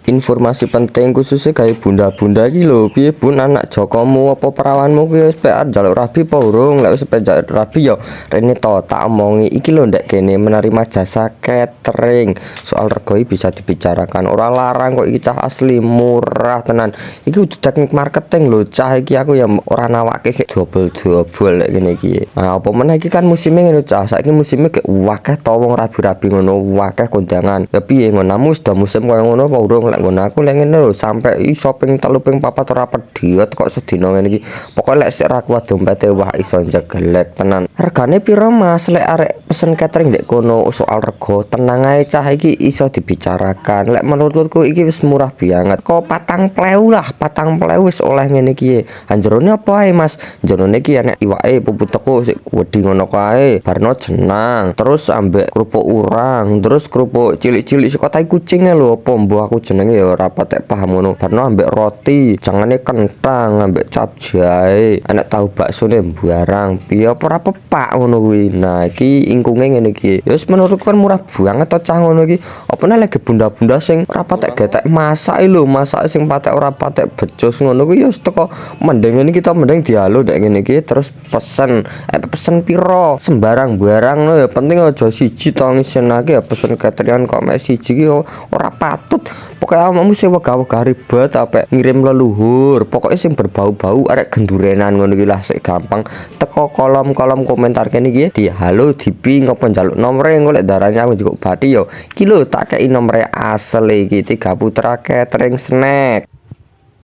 Informasi penting khususnya kayak bunda-bunda iki lho, piye Bun anak Jokomu apa perawanmu kuwi wis PA njaluk rabi apa urung? Lek wis PA njaluk rabi ya rene to tak omongi iki lho ndek kene menerima jasa catering. Soal rego bisa dibicarakan, ora larang kok iki cah asli murah tenan. Iki udah teknik marketing lho cah iki aku ya ora nawake sik dobel-dobel lek ngene iki. Nah, apa meneh iki kan musimnya ngono cah. Saiki musimnya kayak wakeh to wong rabi-rabi ngono, wakeh kondangan. Ya piye ngono sudah musim koyo ngono apa urung? Lek ngono aku lek ngene lho sampe iso ping 3 ping 4 ora pediot kok sedina ngene iki. Pokoke lek sik ra kuat dompete wah iso njegelek tenan. Regane piro Mas lek arek pesen catering ndek kono soal rego? Tenang ae cah iki iso dibicarakan. Lek menurutku iki wis murah banget. Kok 4.000 lah, 4.000 wis oleh ngene iki. Anjerone apa ae Mas? Jerone iki enek iwake pupu teko sik wedi ngono kae. Barno jenang, terus ambek kerupuk urang, terus kerupuk cilik-cilik saka tai kucing lho apa mbok aku jenenge ya ora patek paham ngono. Barno ambek roti, jangane kentang, ambek cap jahe, enek tahu baksone barang. Piye apa ora pepak ngono kuwi. Nah, iki ingkunge ngene iki. Ya wis menurutku kan murah banget to cah ngono iki. Apa nek lagi bunda-bunda sing ora patek getek masak lho, masak sing patek ora patek becus ngono kuwi ya wis teko mending ngene kita mending dialog nek ngene iki terus pesen. Pesen piro? Sembarang barang lho ya penting aja siji to ngisenake ya pesen cateringan kok mek siji ki ora patut. Pokoke awakmu sing wegah-wegah ribet ape ngirim leluhur. Pokoke sing berbau-bau arek gendurenan ngono iki lah sik gampang. Teko kolom-kolom komentar kene iki di halo dipi ngopo njaluk nomere golek darane aku njukuk bati yo. Iki lho tak kei nomere asli iki 3 Putra Catering Snack.